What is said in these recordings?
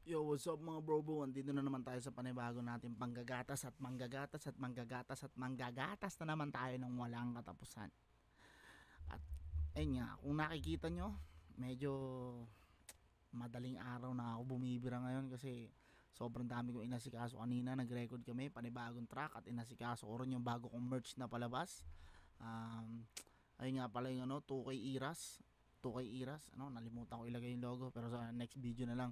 Yo, what's up mga bro? Andito na naman tayo sa panibago natin panggagatas at manggagatas at manggagatas at manggagatas na naman tayo ng walang katapusan. At ayun nga, kung nakikita nyo, medyo madaling araw na ako bumibira ngayon kasi sobrang dami kong inasikaso kanina. Nag-record kami, panibagong track at inasikaso ko rin yung bago kong merch na palabas. Ayun nga pala yung 2K Iras. 2K Iras, nalimutan ko ilagay yung logo pero sa next video na lang.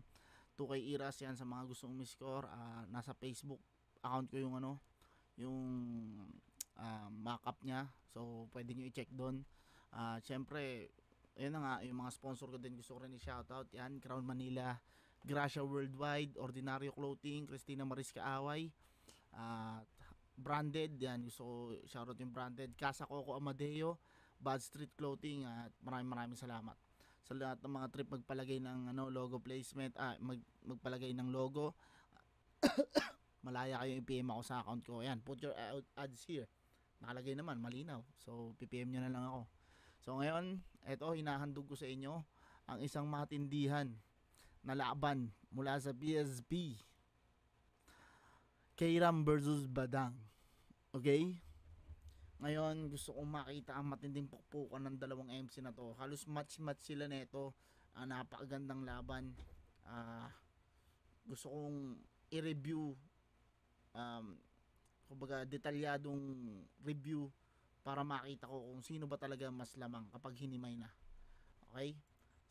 2K Iras yan sa mga gustong umiscore. Nasa Facebook account ko yung yung mock-up niya, so pwede nyo i-check doon. Syempre ayun na nga, yung mga sponsor ko din gusto ko rin i-shoutout. Yan, Crown Manila, Gracia Worldwide, Ordinaryo Clothing, Christina Maris Kaaway, Branded, yan gusto ko shoutout yung Branded, Casa Coco Amadeo, Bad Street Clothing. At maraming salamat sa lahat ng mga trip magpalagay ng logo placement, magpalagay ng logo. Malaya kayo i-PM ako sa account ko. Ayan, put your ads here. Nakalagay naman, malinaw. So, PPM nyo na lang ako. So, ngayon, eto, hinahandog ko sa inyo ang isang matindihan na laban mula sa BSB. Kairam versus Badang. Okay? Ngayon, gusto kong makita ang matinding pukpukan ng dalawang MC na to. Halos match-match sila nito. Napakagandang laban. Gusto kong i-review, kumbaga detalyadong review para makita ko kung sino ba talaga mas lamang kapag hinimay na. Okay?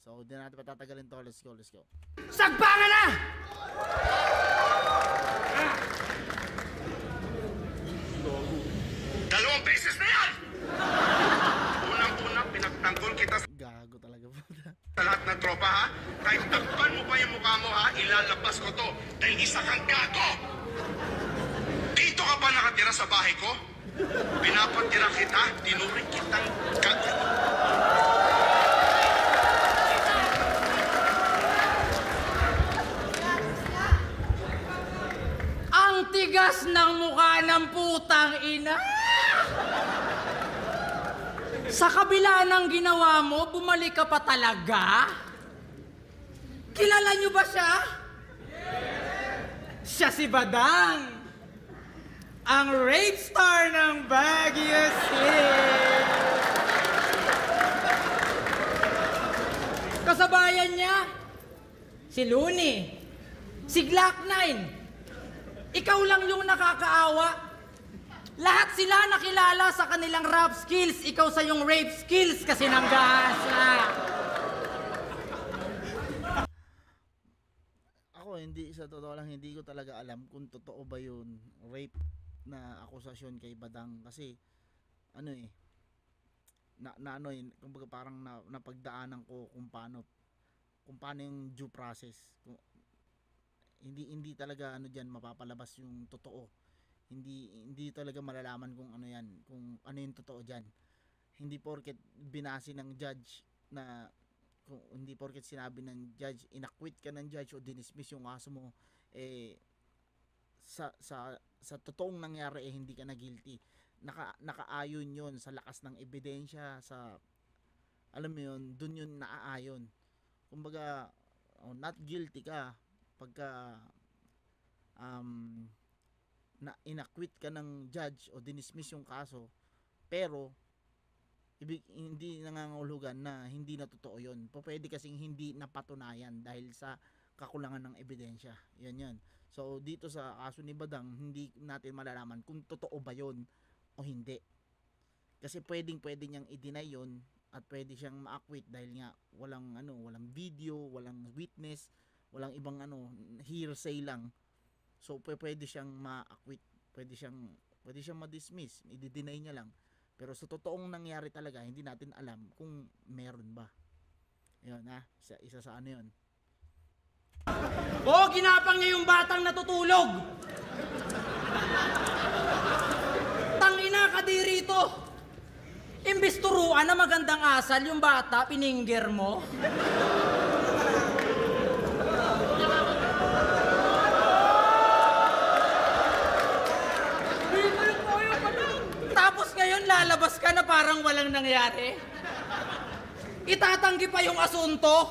So, di natin patatagalin to. Let's go. Sagbangan na! Dalawang beses na yan! Unang-unang pinagtanggol kita gago talaga po. sa lahat ng tropa, ha? Kahit takpan mo pa yung mukha mo, ha? Ilalabas ko to dahil isa kang gago! Dito ka ba nakatira sa bahay ko? Pinapatira kita, tinuring kitang gago. Ang tigas ng mukha ng putang ina! Sa kabila ng ginawa mo, bumalik ka pa talaga? Kilala niyo ba siya? Siya si Badang, ang rape star ng Baguio City. Kasabayan niya, si Looney, si Glock 9. Ikaw lang yung nakakaawa. Lahat sila nakilala sa kanilang rap skills. Ikaw sa yung rape skills kasi nanggahasa. Ako, sa totoo lang, hindi ko talaga alam kung totoo ba yun rape na akusasyon kay Badang. Kasi, kumbaga parang napagdaanan ko kung paano yung due process. Hindi talaga diyan mapapalabas yung totoo. Hindi talaga malalaman kung kung ano yung totoo diyan. Hindi porket binasi ng judge na hindi porket sinabi ng judge, inakwit ka ng judge o dinismiss yung kaso mo, sa totoong nangyari hindi ka na guilty. Nakaayon yun sa lakas ng ebidensya, sa alam mo yun, dun yun naaayon. Kumbaga, not guilty ka pagka na inakwit ka ng judge o dinismiss yung kaso, pero hindi nangangahulugan na hindi na totoo yun. Pwede kasing hindi napatunayan dahil sa kakulangan ng ebidensya. Yan. So dito sa kaso ni Badang, hindi natin malalaman kung totoo ba yun o hindi. Kasi pwede niyang i-deny yun at pwede siyang ma-acquit dahil nga walang video, walang witness, walang ibang hearsay lang. So pwede siyang ma-acquit, pwede siyang ma-dismiss, i-deny niya lang. Pero sa totoong nangyari talaga, hindi natin alam kung meron ba. Ayun isa sa yun. Ginapang niya yung batang natutulog. Tangina ka di rito. Imbis turuan na magandang asal yung bata, piningger mo. Lalabas ka na parang walang nangyari. Itatanggi pa yung asunto.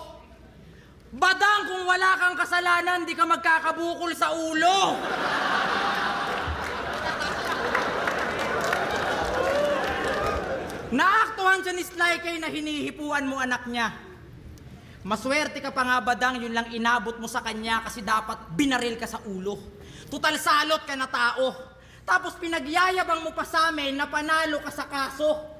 Badang, kung wala kang kasalanan, di ka magkakabukol sa ulo. Naaktuhan siya ni Sly K na hinihipuan mo anak niya. Maswerte ka pa nga, Badang, yun lang inabot mo sa kanya kasi dapat binaril ka sa ulo. Tutal salot ka na tao. Tapos pinagyayabang mo pa sa amin na panalo ka sa kaso.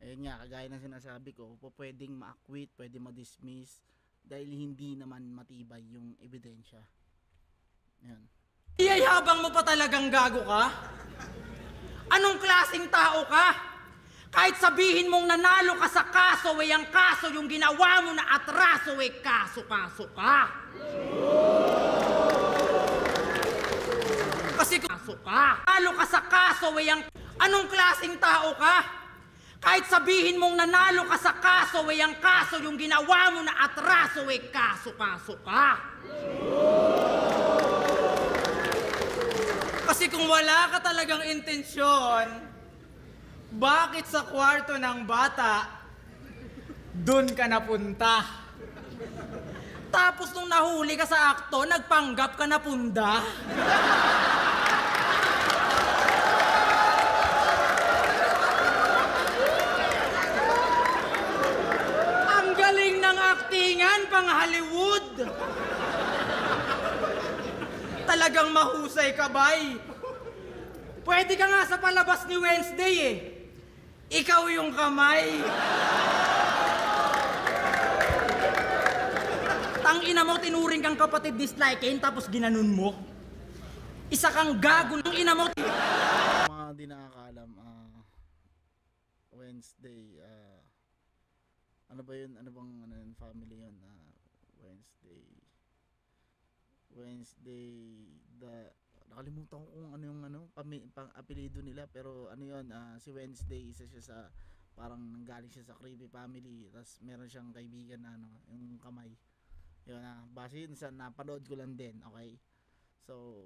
Ayun nga, kagaya ng sinasabi ko, pwedeng ma-acquit, pwedeng ma-dismiss dahil hindi naman matibay yung ebidensya. Yan. Iyayabang mo pa talagang gago ka? Anong klaseng tao ka? Kahit sabihin mong nanalo ka sa kaso, ang kaso yung ginawa mo na atraso, kaso-kaso ka. Kasi kaso ka. Nanalo ka sa kaso, anong klaseng tao ka? Kahit sabihin mong nanalo ka sa kaso, ang kaso yung ginawa mo na atraso, kaso-kaso ka. Kasi kung wala ka talagang intensyon, bakit sa kwarto ng bata, dun ka napunta? Tapos nung nahuli ka sa akto, nagpanggap ka na punda? Ang galing ng aktingan, pang Hollywood! Talagang mahusay ka, bay. Pwede ka nga sa palabas ni Wednesday eh. Ikaw yung kamay. Tangina mo, tinuring kang kapatid ni Sly K, tapos ginanon mo. Isa kang gago ng ina mo. Mga di nakakaalam, Wednesday, ano ba yun? Ano bang family yun? Wednesday, nakalimutan ko kung ano yung apelido nila, pero ano yun, si Wednesday, isa siya sa, parang nanggaling siya sa creepy family, tapos meron siyang kaibigan na yung kamay. Yun, base yun sa napanood ko lang din, okay? So,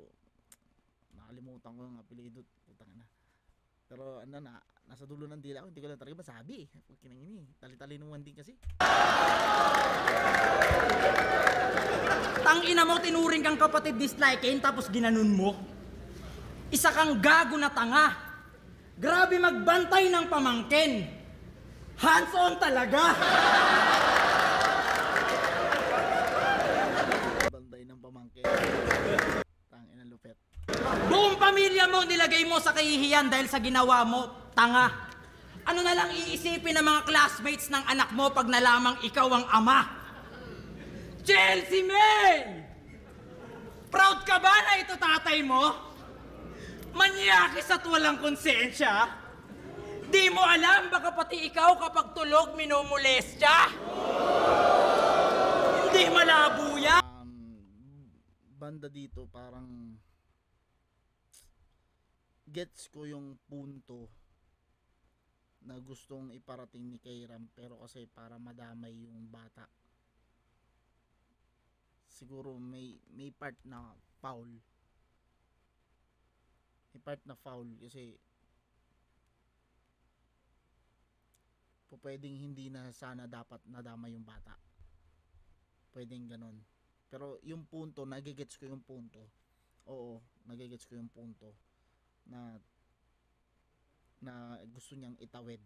nakalimutan ko yung apelido, putang ina. Pero nasa dulo ng dila ko, hindi ko lang talaga masabi. Kinangini, tali-talinuan din kasi. Tangina mo, tinuring kang kapatid ni Sly K, tapos ginanon mo. Isa kang gago na tanga. Grabe magbantay ng pamangkin. Hands-on talaga. Bantay ng pamangkin. Tangina lupet. Buong pamilya mo nilagay mo sa kahihiyan dahil sa ginawa mo, tanga. Ano na lang iisipin ng mga classmates ng anak mo pag nalamang ikaw ang ama? Chelsea May! Proud ka ba na ito tatay mo? Manyakis at walang konsensya? Di mo alam baka pati ikaw kapag tulog minumulestya? Hindi malabo yan? Banda dito parang gets ko yung punto na gustong iparating ni Kairam, pero kasi para madamay yung bata. Siguro may part na foul. May part na foul kasi pwedeng hindi na sana dapat nadama yung bata. Pwedeng ganun. Pero yung punto, nagigets ko yung punto. Oo, nagigets ko yung punto na gusto niyang itawid.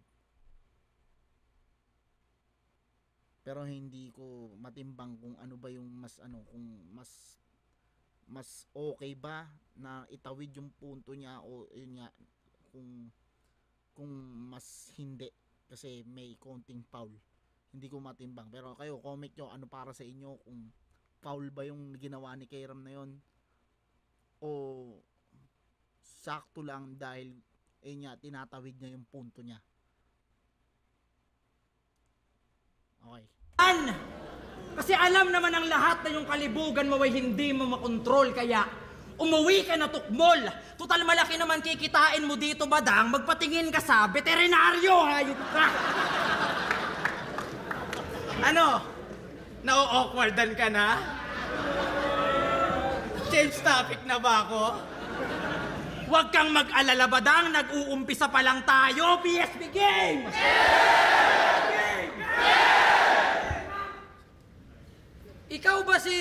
Pero hindi ko matimbang kung ano ba yung kung mas okay ba na itawid yung punto niya, o yun nga, kung mas hindi kasi may konting foul. Hindi ko matimbang. Pero kayo, comment nyo ano para sa inyo, kung foul ba yung ginawa ni Kairam na yun, o sakto lang dahil nga tinatawid niya yung punto niya. Okay. Kasi alam naman ng lahat na yung kalibugan mo ay hindi mo makontrol, kaya umuwi ka na tukmol. Total malaki naman kikitain mo dito, Badang. Magpatingin ka sa veterinaryo, hayop ka. Ano? Na-awkwardan ka na? Change topic na ba ako? Huwag kang mag-alala, Badang. Nag-uumpisa pa lang tayo. PSP Games! Ikaw ba si...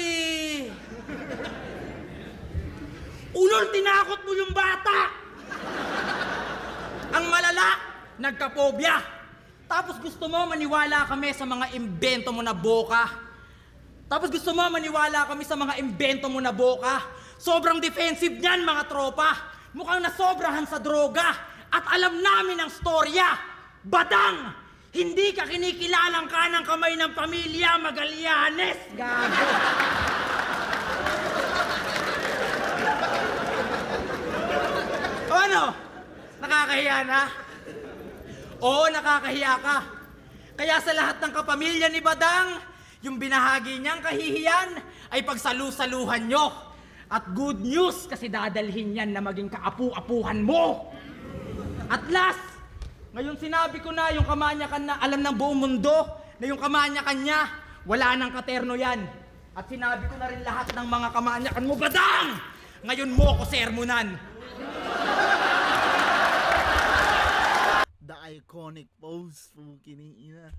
Ulol, tinakot mo yung bata! Ang malala, nagka-phobia. Tapos gusto mo maniwala kami sa mga imbento mo na boka. Tapos gusto mo maniwala kami sa mga imbento mo na boka. Sobrang defensive niyan, mga tropa. Mukhang nasobrahan sa droga. At alam namin ang storya. Badang! Hindi ka kinikilalang kanang kamay ng pamilya Magallanes. Gago. O ano? Nakakahiya na? Oo, nakakahiya ka. Kaya sa lahat ng kapamilya ni Badang, yung binahagi niyang kahihiyan ay pagsalu-saluhan nyo. At good news kasi dadalhin yan na maging kaapu-apuhan mo. At last, ngayon sinabi ko na yung kamanyakan na alam ng buong mundo na yung kamanyakan niya, wala nang katerno yan. At sinabi ko na rin lahat ng mga kamanyakan mo, Badang! Ngayon mo ko sermonan. The iconic pose, puking ina.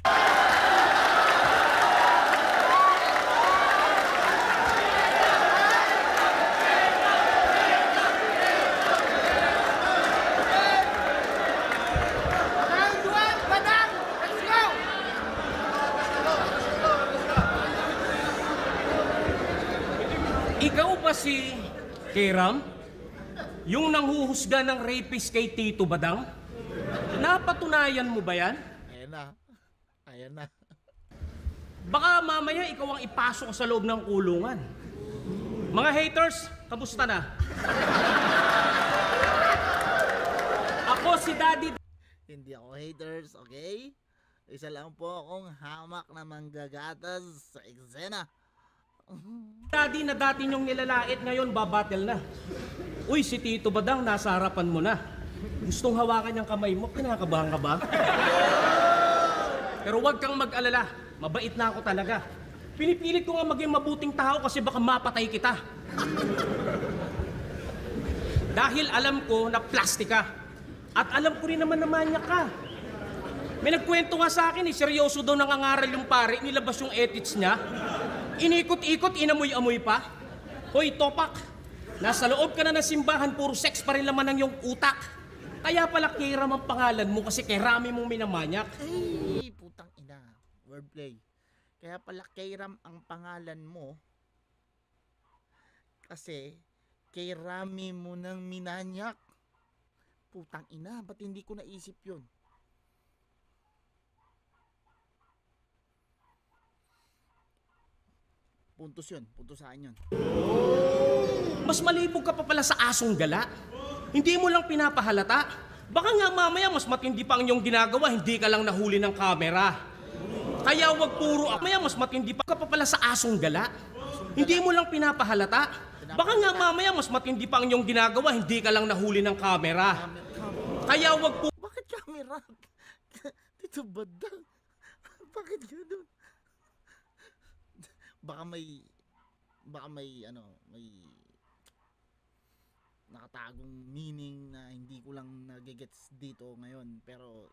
Ikaw ba si Kiram? Yung nanghuhusga ng rapist kay Tito Badang? Napatunayan mo ba yan? Ayan na. Ayan na. Baka mamaya ikaw ang ipasok sa loob ng kulungan. Mga haters, kamusta na? Ako si Daddy. Hindi ako haters, okay? Isa lang po akong hamak na manggagatas sa eksena. Daddy na dati niyong nilalait, ngayon babattle na. Uy, si Tito Badang, nasa harapan mo na. Gustong hawakan niyang kamay mo, kinakabahan ka ba? Pero huwag kang mag-alala, mabait na ako talaga. Pinipilit ko nga maging mabuting tao kasi baka mapatay kita. Dahil alam ko na plastic ka. At alam ko rin naman na manyak ka. May nagkwento nga sa akin, seryoso daw nangangaral yung pare, nilabas yung ethics niya. Inikot-ikot, inamoy-amoy pa. Hoy, topak, nasa loob ka na ng simbahan, puro sex pa rin laman ng iyong utak. Kaya pala Kiram ang pangalan mo kasi Kirami mong minamanyak. Ay, putang ina. Wordplay. Kaya pala Kiram ang pangalan mo kasi Kirami mo ng minanyak. Putang ina, ba't hindi ko naisip yun? Puntos yun, puntosahan yun. Mas malibog ka pa pala sa asong gala. Hindi mo lang pinapahalata. Baka nga mamaya mas matindi pa ang iyong ginagawa, hindi ka lang nahuli ng kamera. Kaya wag puro ako. Mamaya mas matindi pa ka pa pala sa asong gala. Hindi mo lang pinapahalata. Baka nga mamaya mas matindi pa ang iyong ginagawa, hindi ka lang nahuli ng kamera. Kaya wag puro... Bakit camera? Dito Badang? Bakit gano'n? Baka may nakatagong meaning na hindi ko lang nagigets dito ngayon, pero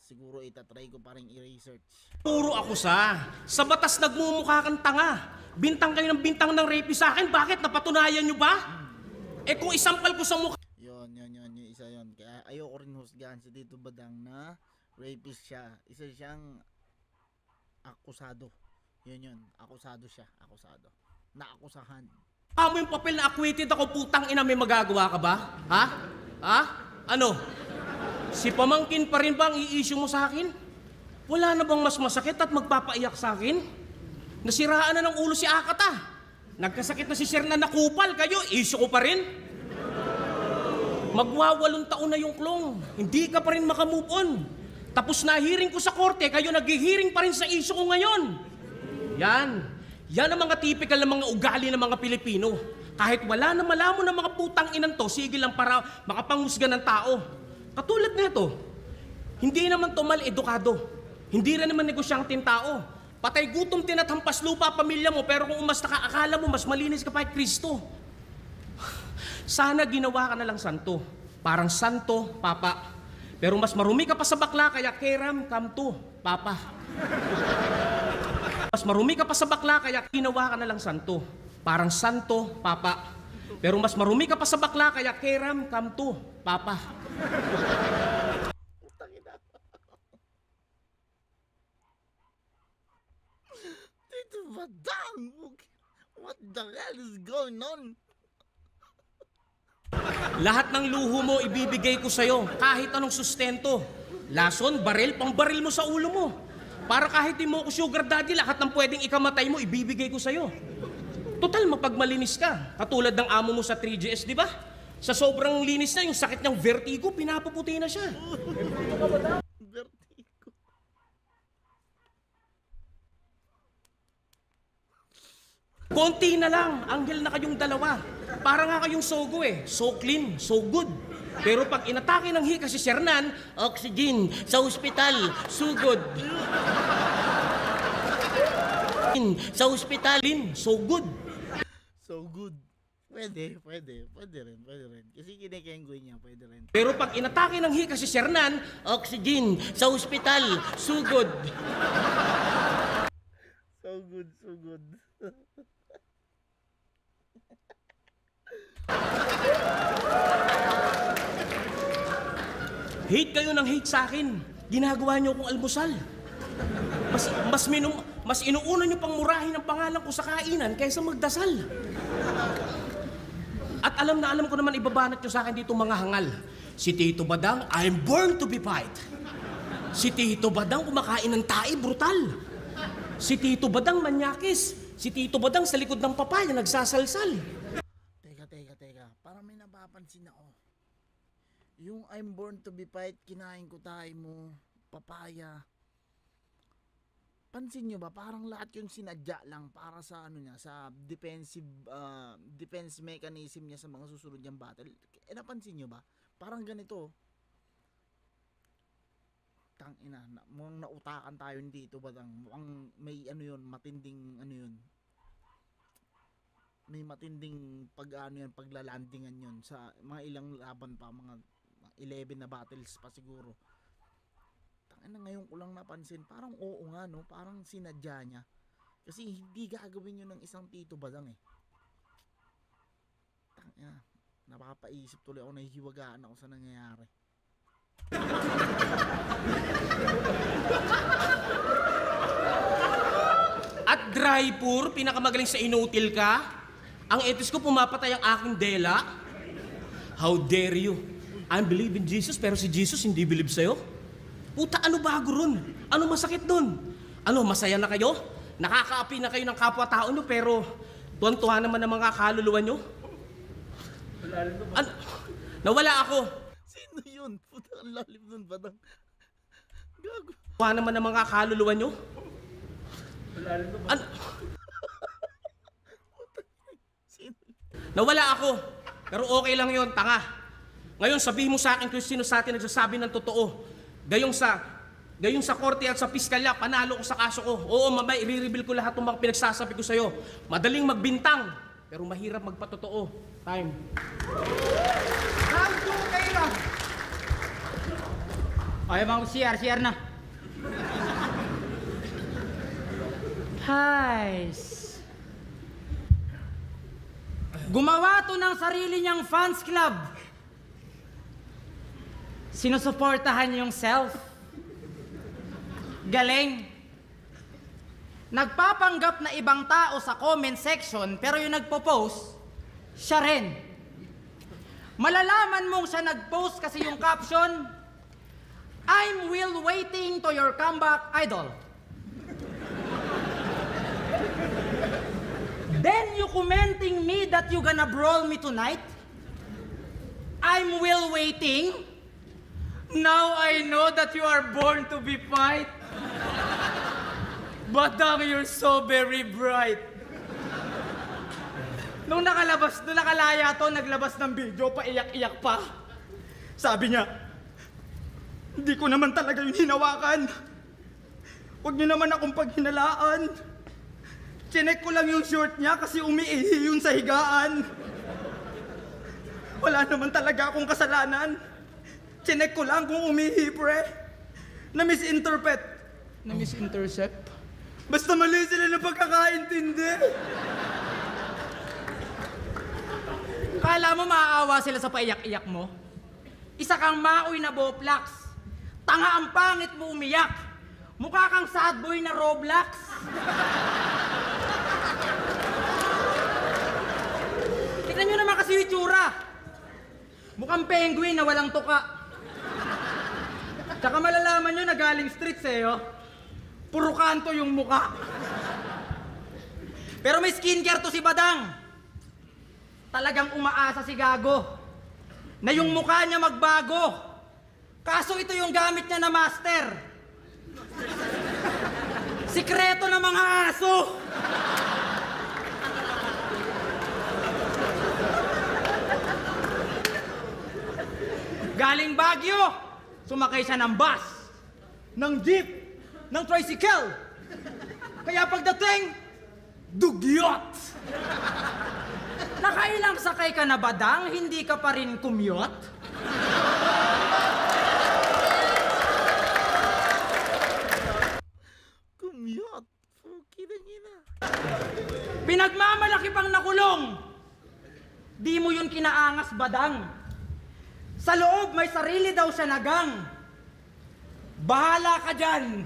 siguro itatry ko pa rin i-research. Puro ako sa batas nagmumukha kang tanga. Bintang kayo ng bintang ng rapist sa akin, bakit napatunayan nyo ba? Eh kung isampal ko sa mukha... Yun, yung isa yun. Kaya ayoko rin husgahan si Tito Badang na rapist siya. Isa siyang akusado. Yun, akusado siya, akusado. Naakusahan. Mo yung papel na acquitted ako, putang ina, may magagawa ka ba? Ha? Ha? Ano? Si pamangkin pa rin ba ang i-issue mo sa akin? Wala na bang mas masakit at magpapaiyak sa akin? Nasiraan na ng ulo si Akata. Nagkasakit na si Sir na nakupal kayo, issue ko pa rin. Magwawalong taon na yung klong. Hindi ka pa rin makamove on. Tapos na hearing ko sa korte, kayo nag-hearing pa rin sa issue ko ngayon. Yan ang mga typical na mga ugali ng mga Pilipino. Kahit wala na malamon ng mga putang inan to, sige lang para makapanghusga ng tao. Katulad nito, hindi naman to mal-edukado. Hindi rin naman negosyanteng tao. Patay gutom din at hampas lupa pamilya mo, pero kung umasta ka, akala mo mas malinis ka pa kay Kristo. Sana ginawa ka na lang santo. Parang santo, Papa. Pero mas marumi ka pa sa bakla, kaya Kiram, come to, Papa. Mas marumi ka pa sa bakla, kaya ginawa ka na lang santo. Parang santo, papa. Pero mas marumi ka pa sa bakla, kaya keram kamto, papa. Tito Badang! What the hell is going on? Lahat ng luho mo ibibigay ko sa'yo, kahit anong sustento. Lason, baril, pang baril mo sa ulo mo. Para kahit di mo ako sugar daddy, lahat ng pwedeng ikamatay mo, ibibigay ko sa'yo. Total, mapagmalinis ka. Katulad ng amo mo sa 3GS, di ba? Sa sobrang linis na, yung sakit niyang vertigo, pinapaputi na siya. Vertigo. Konti na lang, anghel na kayong dalawa. Para nga kayong sogo eh. So clean, so good. Pero pag inatake ng hika si Shernan, oxygen, sa ospital, sugod. Sa ospital, so good. So good. Pwede rin. Kasi kinikenggoy niya, pwede rin. Pero pag inatake ng hika si Shernan, oxygen, sa ospital, sugod. So good. Hate kayo ng hate sa akin. Ginagawa niyo akong almusal. Mas inuuna niyo pang murahin ang pangalan ko sa kainan kaysa magdasal. At alam na alam ko naman ibabanat niyo sa akin dito mga hangal. Si Tito Badang, I'm born to be fight. Si Tito Badang kumakain ng tae, brutal. Si Tito Badang manyakis. Si Tito Badang sa likod ng papaya nagsasalsal. Teka. Parang may napapansin ako. Yung I'm born to be fight, kinain ko tayo mo, papaya. Pansin nyo ba, parang lahat yung sinadya lang para sa ano niya, sa defense mechanism niya sa mga susunod niyang battle. Napansin nyo ba? Parang ganito. Tangina, mukhang nautakan tayo dito ba? Mukhang may ano yun, matinding ano yun. May matinding paglalandingan yun sa mga ilang laban pa, mga 11 na battles pa siguro. Tangina, ngayon ko lang napansin, parang oo nga no, parang sinadya niya. Kasi hindi gagawin yun ng isang Tito Badang eh. Tangina, napapaisip tuloy ako, nahihiwagaan ako sa nangyayari. At Drypur, pinakamagaling sa inutil ka? Ang etis ko pumapatay ang aking dela? How dare you? I believe in Jesus, pero si Jesus hindi believe sa'yo? Puta, ano bago ron? Ano masakit dun? Ano, masaya na kayo? Nakakaapi na kayo ng kapwa-tao nyo, pero tuwan-tuwa naman ang mga kaluluwa nyo? Nawala ako. Sino yun? Puta, ang lalim nun, Badang. Gago. Tuwa naman ang mga kaluluwa nyo? Nawala ako. Pero okay lang yon, tanga. Ngayon, sabihin mo sa akin kung sino sa atin nagsasabi ng totoo. Gayong sa korte at sa piskalya, panalo ko sa kaso ko. Oo, mamay, i-reveal ko lahat ng mga pinagsasabi ko sa'yo. Madaling magbintang, pero mahirap magpatotoo. Time. Round 2 kayo lang. Ay, mga CR na. Guys. Gumawa to ng sarili niyang fans club. Sinusuportahan yung self. Galing. Nagpapanggap na ibang tao sa comment section, pero yung nagpo-post, siya rin. Malalaman mong siya nag-post kasi yung caption, I'm will waiting to your comeback, idol. Then you commenting me that you gonna brawl me tonight? I'm will waiting. Now I know that you are born to be fight. Badang, you're so very bright. Nung nakalaya to, naglabas ng video, paiyak-iyak pa. Sabi niya, hindi ko naman talaga yung hinawakan. Huwag niyo naman akong paghinalaan. Chinek ko lang yung short niya kasi umiihi yun sa higaan. Wala naman talaga akong kasalanan. Chinek ko lang kung umihi, pre. Na-misintercept. Basta mali sila ng pagkakaintindi. Kala mo maaawa sila sa paiyak-iyak mo? Isa kang maoy na Boplax. Tanga ang pangit mo umiyak. Mukha kang sad boy na Roblox. Tignan nyo naman kasi yung itsura. Mukhang penguin na walang tuka. Tsaka malalaman nyo na galing streets eh, oh. Puro kanto yung mukha. Pero may skincare to si Badang. Talagang umaasa si Gago na yung mukha niya magbago. Kaso ito yung gamit niya na master. Sikreto ng mga aso. Galing Baguio, sumakay siya ng bus, ng jeep, ng tricycle. Kaya pagdating, dugyot. Nakailang sakay ka na Badang, hindi ka pa rin kumyot? Kumyot. Puki na gina. Pinagmamalaki pang nakulong. Di mo yun kinaangas Badang. Sa loob may sarili daw siya nagang. Bahala ka dyan.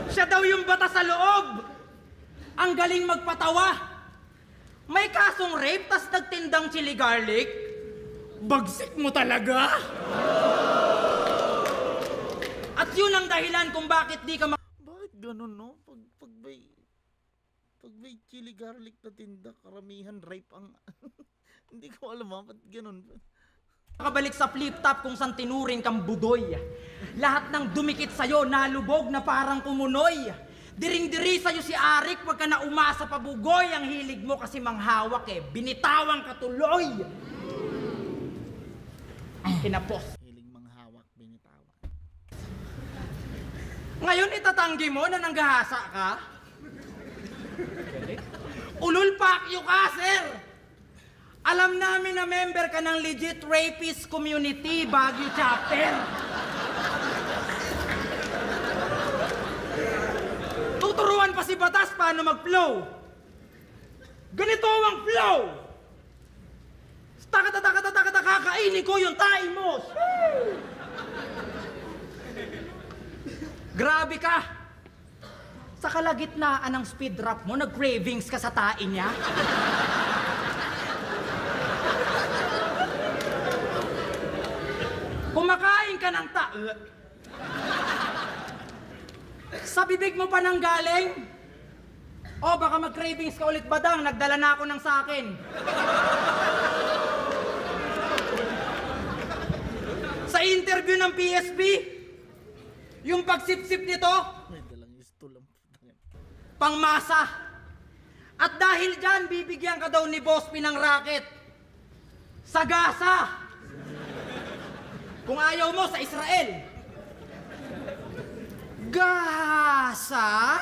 Siya daw yung bata sa loob. Ang galing magpatawa. May kasong rape tas nagtindang chili garlic. Bagsik mo talaga. At yun ang dahilan kung bakit di ka Bakit ganun, no? Pag may chili garlic na tinda, karamihan rape ang... Hindi ko alam ba't ganun. makabalik sa flip-top kung saan tinuring kang budoy. Lahat ng dumikit sa'yo, nalubog na parang kumunoy. Diring-diri sa'yo si Arik, wag ka na umasa pa bugoy. Ang hilig mo kasi manghawak eh, binitawang katuloy. Kinapos. Hiling manghawak, binitawan. Ngayon itatanggi mo na nanggahasa ka? Ulul pakyo ka, sir! Alam namin na member ka ng legit rapist community, Baguio Chapter. Tuturuan pa si Batas paano mag-flow. Ganito ang flow. Takata, kakainin ko yung tae mo. Grabe ka. Sa kalagitnaan ng speed rap mo, nag-cravings ka sa tae niya. Kumakain ka ng sa bibig mo pa nang galing? O baka mag-cravings ka ulit Badang, nagdala na ako ng sakin. Sa interview ng PSP, yung pagsip-sip nito, May dalang isto lang. pangmasa. At dahil dyan, bibigyan ka daw ni Boss P ng racket. Sa Gaza. Kung ayaw mo, sa Israel. Gaza?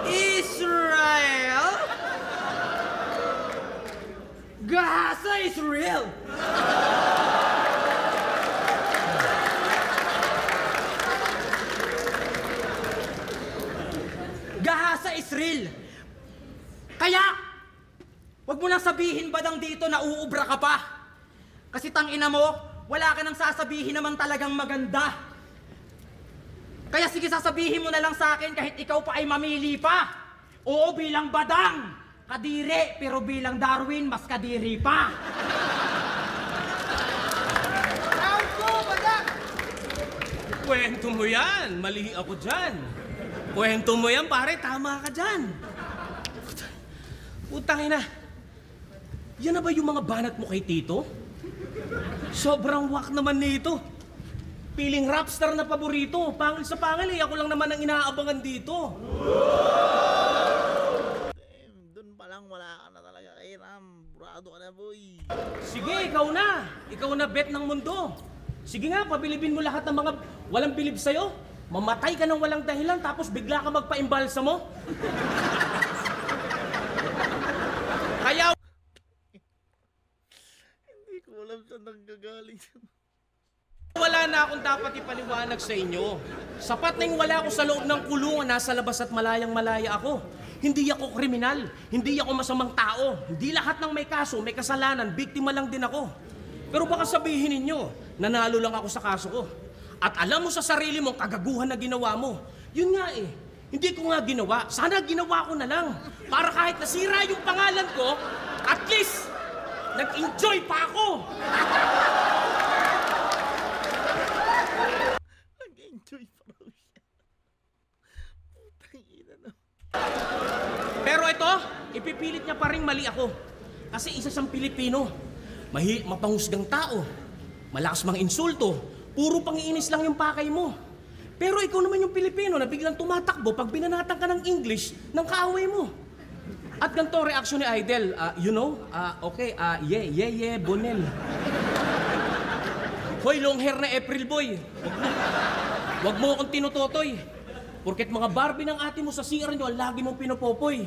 Israel? Gaza, Israel! Gaza, Israel! Kaya, wag mo nang sabihin Badang dito na uubra ka pa. Kasi tangina mo, wala ka nang sasabihin naman talagang maganda. Kaya sige, sasabihin mo na lang sa akin kahit ikaw pa ay mamili pa. Oo, bilang Badang, kadiri, pero bilang Darwin, mas kadiri pa. Round 2, Badang! Kwento mo yan, mali ako dyan. Kwento mo yan, pare, tama ka dyan. Putangina, yan na ba yung mga banat mo kay Tito? Sobrang wak naman nito. Piling rapstar na paborito. Pangil sa pangil eh. Ako lang naman ang inaabangan dito. Damn, dun pa lang wala ka na talaga kay Ram. Burado ka na, boy. Sige, ikaw na. Ikaw na bet ng mundo. Sige nga, pabilibin mo lahat ng mga walang bilib sa'yo. Mamatay ka ng walang dahilan tapos bigla ka magpa-imbalsa mo. Kaya... Hindi ko alam saan nanggagaling Wala na akong dapat ipaliwanag sa inyo. Sapat na yung wala ako sa loob ng kulungan, nasa labas at malayang-malaya ako. Hindi ako kriminal, hindi ako masamang tao. Hindi lahat ng may kaso, may kasalanan, biktima lang din ako. Pero baka sabihin ninyo, nanalo lang ako sa kaso ko. At alam mo sa sarili mong kagaguhan na ginawa mo. Yun nga eh, hindi ko nga ginawa. Sana ginawa ko na lang. Para kahit nasira yung pangalan ko, at least, nag-enjoy pa ako. Nag-enjoy pa raw siya. Putang ina na. Pero ito, ipipilit niya pa rin mali ako. Kasi isa siyang Pilipino. Mapangusgang tao. Malakas mang insulto. Puro pangiinis lang yung pakay mo. Pero ikaw naman yung Pilipino na biglang tumatakbo pag binanatan ka ng English ng kaaway mo. At ganito ang reaksyon ni Idol. Okay, yeah, Bonel. Hoy, long hair na April boy. Wag mo akong tinutotoy. Porket mga Barbie ng ate mo sa CR nyo, lagi mong pinopopoy.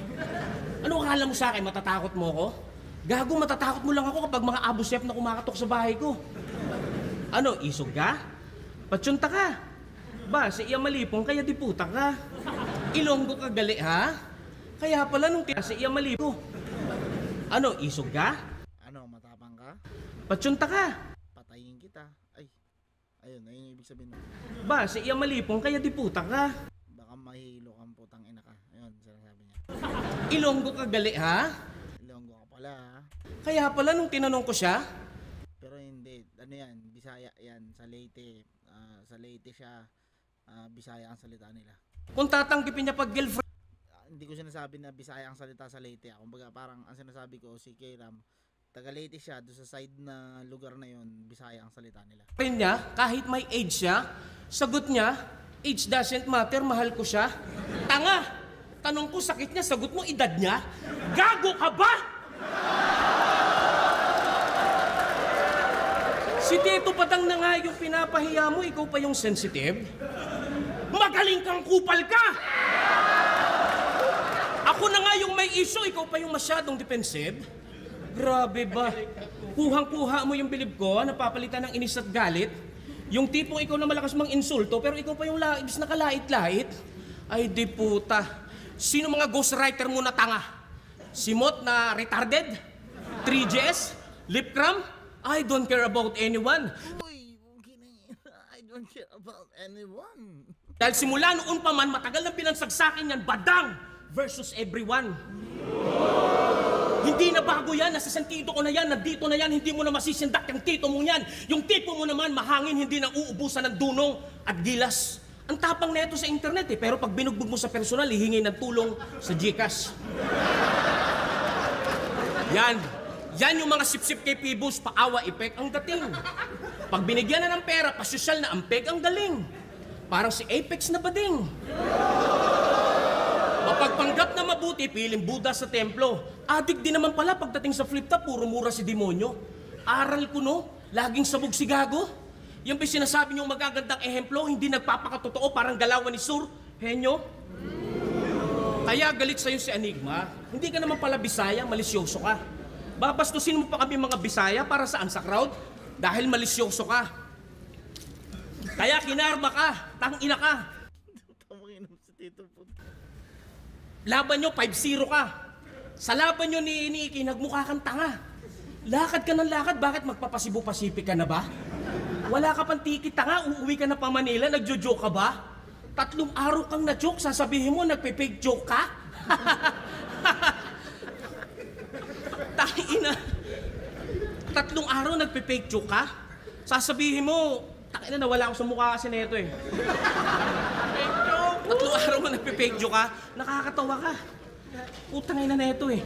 Ano akala mo sa akin? Matatakot mo ako? Gago, matatakot mo lang ako kapag mga abusep na kumakatok sa bahay ko. Ano, isog ka? Patsyunta ka? Ba, si iya malipong kaya di puta ka. Ilonggo ka gali, ha? Kaya pala nung si iya malipong. Ano, isog ka? Ano, matapang ka? Patsyunta ka? Patayin kita. Ayun yung ibig sabihin mo. Ba, si iya malipong kaya di puta ka. Baka mahilo kang putang ina ka. Ayun, sinasabi niya. Ilonggo ka gali, ha? Ilonggo ka pala, ha? Kaya pala nung tinanong ko siya, Pero hindi. Ano yan? Bisaya yan. Sa Leyte. Sa Leyte siya. Bisaya ang salita nila. kung tatanggipin niya pag girlfriend Hindi ko sinasabi na Bisaya ang salita sa Leyte. Kumbaga parang ang sinasabi ko si Kram, taga Leyte siya, doon sa side na lugar na yon, Bisaya ang salita nila. niya, kahit may age siya, sagot niya, age doesn't matter, mahal ko siya. Tanga! Tanong ko, sakit niya, sagot mo, edad niya? Gago ka ba? Si Tito Padang na nga yung pinapahiya mo, ikaw pa yung sensitive? Magaling kang kupal ka! Ako na nga yung may issue, ikaw pa yung masyadong defensive? Grabe ba? Kuhang-kuha mo yung bilib ko, napapalitan ng inis at galit? Yung tipong ikaw na malakas mang insulto, pero ikaw pa yung laibis na kalait-lait? Ay di puta. Sino mga ghostwriter mo na tanga? Simot na retarded? 3Gs? Lip cram? I don't care about anyone. Uy, okay na yun. I don't care about anyone. Dahil simula noon pa man, matagal na pinagsagsakin yan, badang versus everyone. Hindi na bago yan, nasa sentido ko na yan, nandito na yan, hindi mo na masisindak yung tito mo yan. Yung tipo mo naman, mahangin, hindi na uubusan ng dunong at gilas. Ang tapang na ito sa internet eh, pero pag binugbog mo sa personal, hihingi ng tulong sa GCash. Yan yung mga sip-sip kay Pibus, paawa epek ang dating. Pag binigyan na ng pera, pasosyal na ampeg ang galing. Parang si Apex na bading. Mapagpanggap na mabuti, piling Buddha sa templo. Adik din naman pala pagdating sa flip-top, puro mura si demonyo. Aral ko no, laging sabog si gago. Yung sinasabi niyong magagandang ehemplo, hindi nagpapakatotoo, parang galawan ni Sur. Henyo? Kaya galit sa'yo si Enigma. Hindi ka naman pala Bisaya, malisyoso ka. Babastusin mo pa kami mga Bisaya para saan sa crowd? Dahil malisyoso ka. Kaya kinarma ka, tangina ka. Tamakinom si Tito po. Laban nyo, 5-0 ka. Sa laban nyo ni Iki, nagmukha kang tanga. Lakad ka ng lakad, bakit magpapasibo-pasipik ka na ba? Wala ka pang tikit, tanga, uuwi ka na pa Manila, nagjo-joke ka ba? 3 araw kang na-joke, sasabihin mo, nagpe-fake joke ka? Taina. 3 araw nagpe-fake joke ka? Sasabihin mo, takina nawala ako sa mukha kasi nito eh. Fake joke! 3 araw mo nagpe-fake joke ka? Nakakatawa ka. Putang ina na ito eh.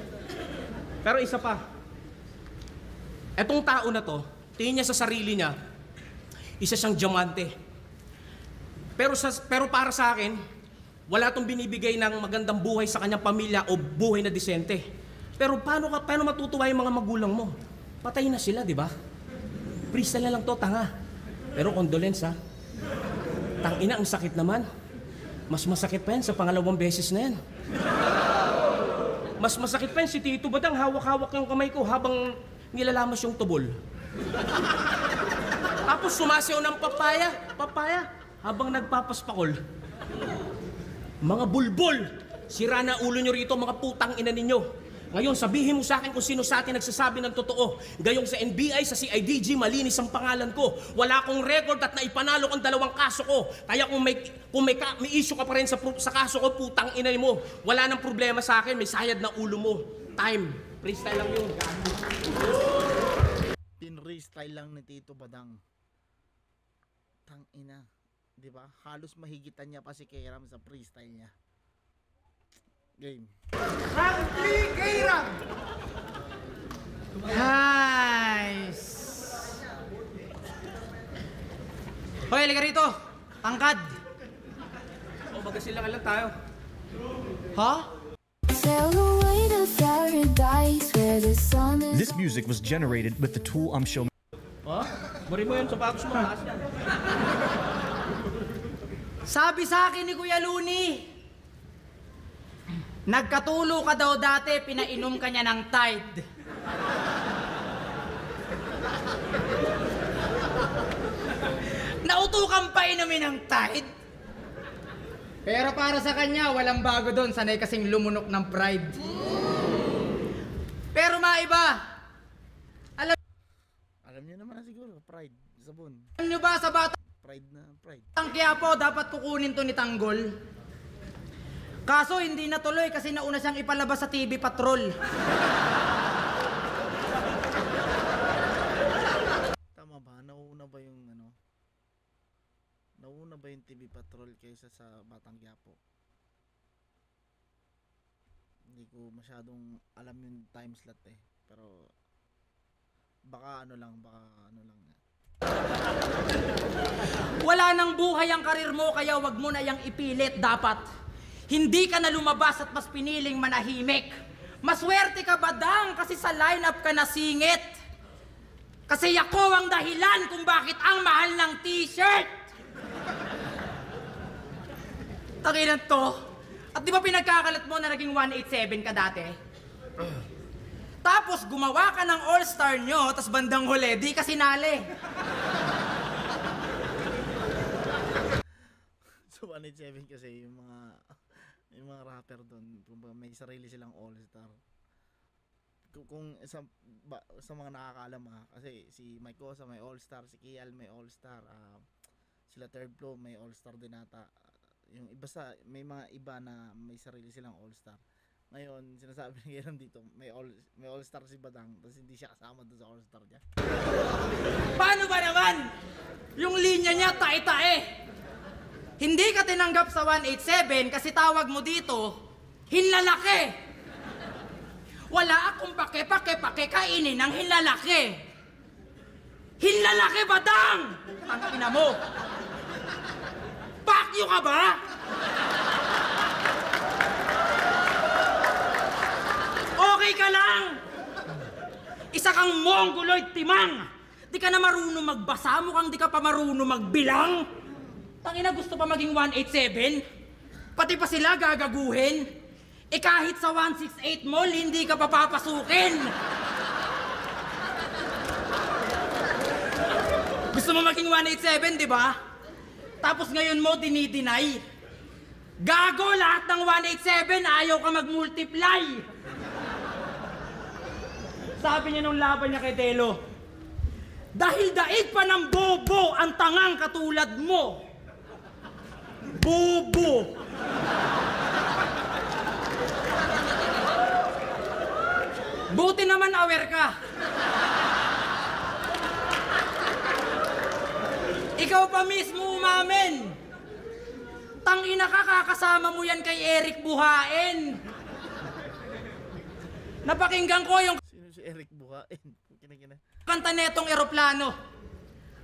Pero isa pa. Etong tao na to, tingin niya sa sarili niya, isa siyang diamante. Pero para sa akin, wala tong binibigay ng magandang buhay sa kanyang pamilya o buhay na disente. Pero paano matutuwa yung mga magulang mo? Patay na sila, di ba? Freestyle na lang to, tanga. Pero condolence, ha? Tangina, ang sakit naman. Mas masakit pa yan sa pangalawang beses na yan. Mas masakit pa yan si Tito Badang, hawak-hawak yung kamay ko habang nilalamas yung tubol. Tapos sumasayaw ng papaya, habang nagpapaspakol. Mga bulbol, sira na ulo nyo rito, mga putang ina ninyo. Ngayon, sabihin mo sa akin kung sino sa atin nagsasabi ng totoo. Gayong sa NBI, sa CIDG, malinis ang pangalan ko. Wala akong record at naipanalo kong 2 kaso ko. Kaya kung may issue ka pa rin sa kaso ko, putang ina mo. Wala nang problema sa akin, may sayad na ulo mo. Time. Freestyle lang yun. Pinrestyle lang ni Tito Badang. Tang ina. Diba? Halos mahigitan niya pa si Kairam sa freestyle niya. Game. Round 3, Kairam! Nice! Hoy, halika rito! Tangkad! O, magasilangan lang tayo. Ha? Sail away to paradise where the sun is. This music was generated with the tool Show. Ha? Bari mo yun, sapatos mo. Taas yan. Sabi sa akin ni Kuya Luni, nagkatulo ka daw dati, pinainom ka niya ng Tide. Nautukan pa inumin ng Tide? Pero para sa kanya, walang bago doon, sanay kasing lumunok ng pride. Pero maiba, Alam niyo naman na siguro, pride, sabon. alam niyo ba sa Batang Pride. Quiapo, dapat kukunin to ni Tanggol? Kaso hindi natuloy kasi nauna siyang ipalabas sa TV Patrol. Tama ba? Nauna ba yung Nauna ba yung TV Patrol kaysa sa Batang Quiapo? Hindi ko masyadong alam yung time slot eh. Pero baka ano lang. Wala nang buhay ang karir mo, kaya wag mo na yang ipilit dapat. Hindi ka na lumabas at mas piniling manahimik. Maswerte ka Badang kasi sa lineup ka nasingit. Kasi ako ang dahilan kung bakit ang mahal ng t-shirt. Takinan to. At di ba pinagkakalat mo na naging 187 ka dati? Tapos gumawa ka ng all-star nyo, tas bandang huli, di ka sinali. So 187 kasi yung mga rapper doon, may sarili silang all-star. Kung sa mga nakakaalam kasi si Mike Cosa may all-star, si Kial may all-star, sila Third Flow may all-star din ata. Yung iba may mga iba na may sarili silang all-star. Ngayon, sinasabi ni Kairam dito, may all-star si Badang, tapos hindi siya kasama doon sa all-star niya. Paano ba naman? Yung linya niya tae-tae. Hindi ka tinanggap sa 187 kasi tawag mo dito, hinlalaki. Wala akong pake kainin ng hinlalaki. Hinlalaki Badang! Tangina mo. Pakyo ka ba? Okay ka lang! Isa kang mongoloid timang! Di ka na marunong magbasa, mukhang di ka pa marunong magbilang! Tangina, gusto pa maging 187? Pati pa sila gagaguhin? Kahit sa 168 mall, hindi ka papapasukin! Gusto mo maging 187, di ba? Tapos ngayon mo dinideny. Gago, lahat ng 187, ayaw ka mag-multiply! Sabi niya nung laban niya kay Delo, dahil daig pa ng bobo ang tangang katulad mo. Bobo! Buti naman aware ka. Ikaw pa mismo umamin. Tangina ka, kakasama mo yan kay Eric Buhain. Napakinggan ko yung Sino si Eric Buhain? kanta netong eroplano.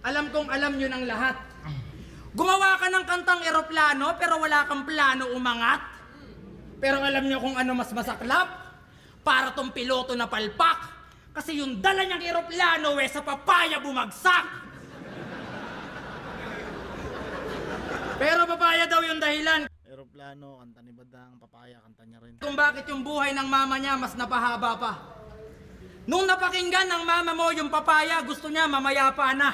Alam kong alam nyo ng lahat. Gumawa ka ng kantang eroplano pero wala kang plano umangat. Pero alam nyo kung ano mas masaklap? Para tong piloto na palpak. Kasi yung dala niyang eroplano sa papaya bumagsak. Pero papaya daw yung dahilan Eroplano, kanta ni Badang, papaya, kanta niya rin. kung bakit yung buhay ng mama niya mas napahaba pa. Nung napakinggan ng mama mo yung papaya, gusto niya mamaya pa na.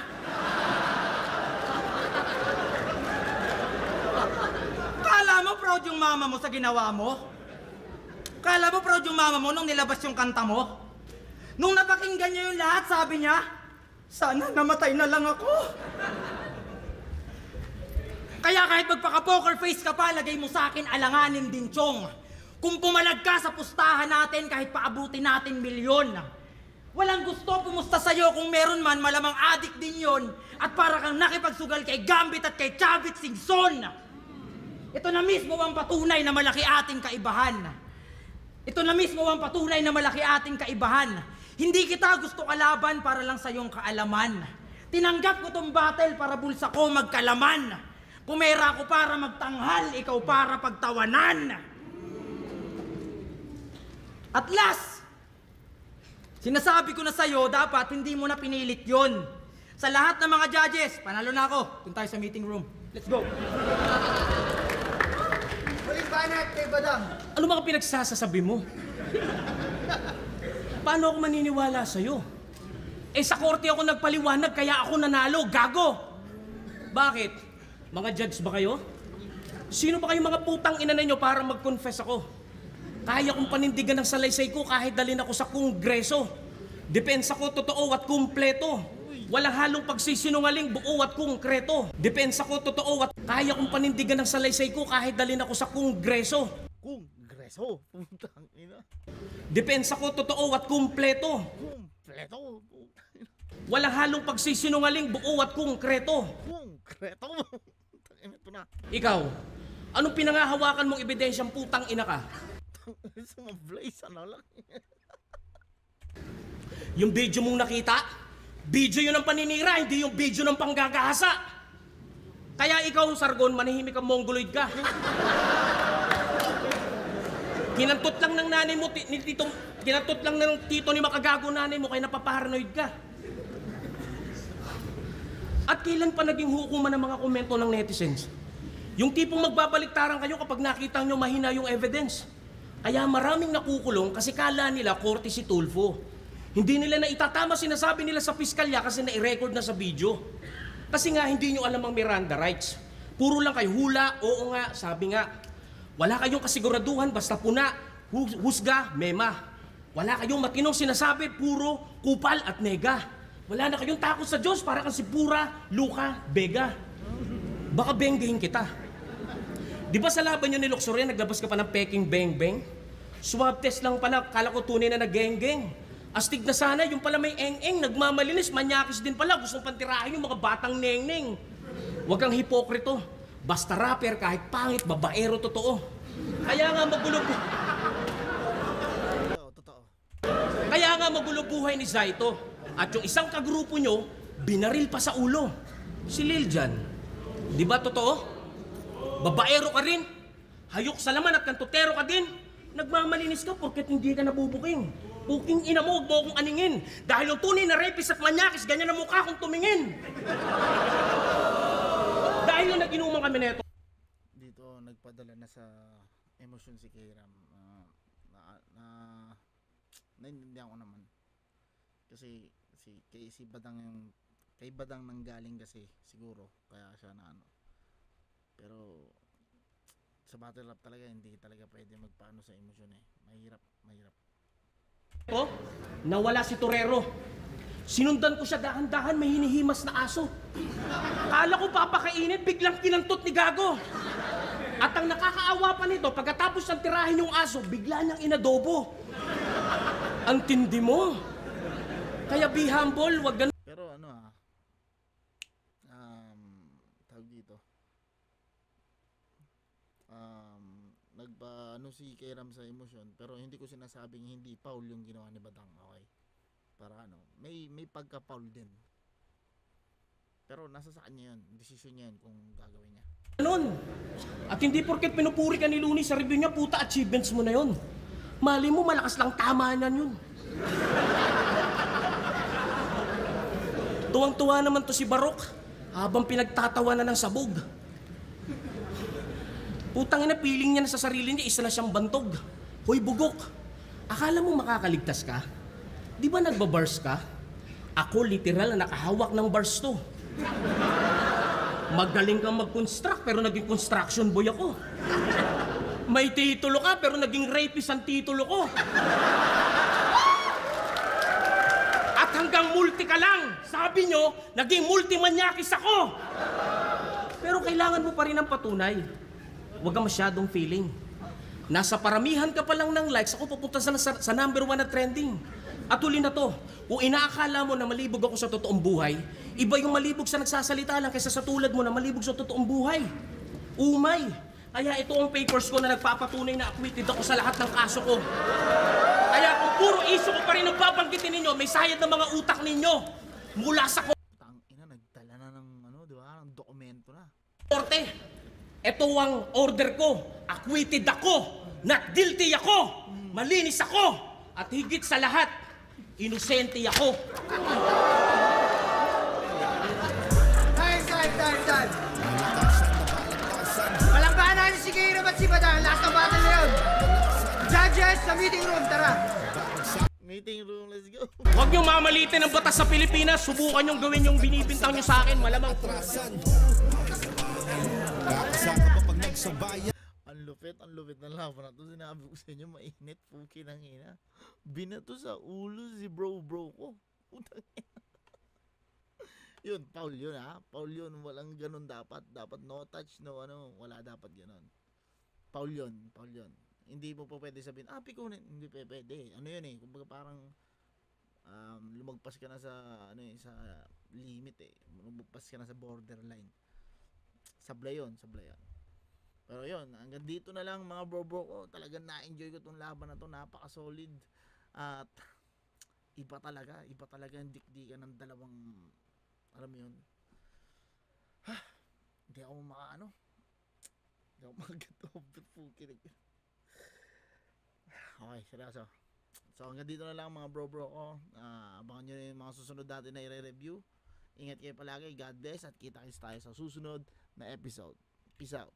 Kala mo proud yung mama mo sa ginawa mo? Kala mo proud yung mama mo nung nilabas yung kanta mo? Nung napakinggan niya yung lahat, sabi niya, sana namatay na lang ako. Kaya kahit magpaka-poker face ka pa, lagay mo sa akin alanganin din, Chong. Kung pumalag ka sa pustahan natin, kahit paabutin natin milyon. Walang gusto pumusta sa'yo kung meron man, malamang adik din yon. At para kang nakipagsugal kay Gambit at kay Chavit Singson. Ito na mismo ang patunay na malaki ating kaibahan. Ito na mismo ang patunay na malaki ating kaibahan. Hindi kita gusto kalaban para lang sa iyong kaalaman. Tinanggap ko tong battle para bulsa ko magkalaman. Pumera ko para magtanghal, ikaw para pagtawanan. At last, sinasabi ko na sa'yo, dapat hindi mo na pinilit yon. Sa lahat ng mga judges, panalo na ako. Doon tayo sa meeting room. Let's go. Huling banat kay Badang. Ano mga pinagsasasabi mo? Paano ako maniniwala sa'yo? Eh sa korte ako nagpaliwanag kaya ako nanalo, gago! Bakit? Mga judge ba kayo? Sino ba kayong mga putang ina ninyo para mag-confess ako? Kaya kong panindigan ng salaysay ko kahit dalhin ako sa kongreso. Depensa ko totoo at kumpleto. Walang halong pagsisinungaling, buo at konkreto. Depensa ko totoo at kaya kong panindigan ng salaysay ko kahit dalhin ako sa kongreso. Kongreso? Putang ina. Depensa ko totoo at kumpleto. Kompleto. Walang halong pagsisinungaling, buo at konkreto. Konkreto. Ito na. Ikaw, anong pinangahawakan mong ebidensyang putang ina ka? Sa mga blaze, ano lang. Yung video mong nakita, video yun ng paninira, hindi yung video ng panggagahasa. Kaya ikaw, Sargon, manahimik kang mongoloid ka. Kinantot lang ng nanay mo, kinantot lang ng tito ni makagago nanay mo, kaya napaparanoid ka. At kailan pa naging hukuman ng mga komento ng netizens? Yung tipong magbabaliktaran kayo kapag nakita nyo mahina yung evidence. Kaya maraming nakukulong kasi kala nila korte si Tulfo. Hindi nila na itatama sinasabi nila sa piskalya kasi na-record na sa video. Kasi nga hindi nyo alam ang Miranda rights. Puro lang kayo hula, oo nga, sabi nga. Wala kayong kasiguraduhan basta puna, husga, mema. Wala kayong matinong sinasabi, puro kupal at nega. Wala na kayong takot sa Diyos para kang si Pura, Luka, Bega. Baka benggahin kita. Di ba sa laban nyo ni Luxuria, naglabas ka pa ng peking beng-beng? Swab test lang pala, kala ko tunay na nag-geng-geng. Astig na sana, yung pala may eng-eng, nagmamalinis, manyakis din pala, gustong pantirahin yung mga batang neng-neng. Huwag kang hipokrito. Basta rapper, kahit pangit, babaero, totoo. Kaya nga magulo Kaya nga magulo buhay ni Zaito. At yung isang kagrupo nyo, binaril pa sa ulo. Si Liljan. Di ba totoo? Babaero ka rin. Hayok sa laman at kantutero ka din. Nagmamalinis ka porket hindi ka nabubuking. Puking ina mo, huwag mo akong aningin. Dahil yung tunay na rapist at manyakis, ganyan ang mukha kong tumingin. Dahil yung nag-inuman kami neto. Dito nagpadala na sa emosyon si Kairam. Naintindihan ko naman. Kasi si Badang yung kay Badang nanggaling kasi siguro kaya siya na ano. Pero sa battle rap talaga hindi talaga pwede magpaano sa emosyon eh. Mahirap. Nawala si Torero. Sinundan ko siya dahan-dahan, may hinihimas na aso. Kala ko papakainin, biglang kinantot ni Gago. At ang nakakaawa pa nito, pagkatapos ng tirahin yung aso, bigla niyang inadobo. Ang tindi mo. Kaya be humble, wag ganun. Pero ano tawag dito. Nagpaano si Kairam sa emosyon, pero hindi ko sinasabing hindi foul yung ginawa ni Badang, okay? Para ano, may pagka-foul din. Pero nasa sa kanya yun, desisyon niya yun kung gagawin niya. Ganun. At hindi porket pinupuri ka ni Looney sa review niya, puta achievements mo na yun. Mali mo, malakas lang tama niyan yun. Tuwang-tuwa naman to si Barok habang pinagtatawanan ng sabog. Putang ina, piling niya na sa sarili niya, isa na siyang bantog. Hoy bugok, akala mo makakaligtas ka? Di ba nagbabars ka? Ako literal na nakahawak ng bars to. Magaling kang mag-construct pero naging construction boy ako. May titulo ka pero naging rapist ang titulo ko. At hanggang multi ka lang. Sabi nyo, naging multimanyakis ako. Pero kailangan mo pa rin ng patunay. Huwag kang masyadong feeling. Nasa paramihan ka pa lang ng likes, ako pupunta sa number 1 na trending. At huli na to, kung inaakala mo na malibog ako sa totoong buhay, iba yung malibog sa nagsasalita lang kaysa sa tulad mo na malibog sa totoong buhay. Umay. Kaya ito ang papers ko na nagpapatunay na acquitted ako sa lahat ng kaso ko. Kaya kung puro issue ko pa rin ang babanggitin ninyo, may sayad ng mga utak ninyo. Mula sa Ina, nagdala na ng di ba, ng dokumento na. korte. Ito ang order ko. Acquitted ako. Not guilty ako. Malinis ako. At higit sa lahat, inosente ako. Time. Palanggaan natin si Kairab at si Badan. Last na battle na yun. Judges, sa meeting room, tara. Meeting room, let's go. Huwag niyong mamalitin ang batas sa Pilipinas. Subukan niyong gawin yung binibintang niyo sa akin. Malamang Ang lupit ng laban na to. Sinabi ko sa inyo, mainit, puki ng ina. Binato sa ulo si bro ko. Putang ina. Yun, foul yun ha. Foul yun, walang ganun dapat. Dapat no touch, no wala dapat ganun. Foul yun. Hindi mo pa pwede sabihin, pikunin. Hindi pwede. Ano yun eh, kumbaga parang lumagpas ka na sa sa limit eh. Lumagpas ka na sa borderline. Sablay yun. Pero yun, hanggang dito na lang mga bro ko. Talagang na-enjoy ko tong laban na to. Napaka-solid. At iba talaga yung dikdikan ng dalawang, alam mo yun. Hindi ako makaget over pukinig. Okay, seryoso. So hanggang dito na lang mga bro ko. Abangan nyo na yung mga susunod natin na i-review. Ingat kayo palagi. God bless at kita-kits tayo sa susunod na episode. Peace out.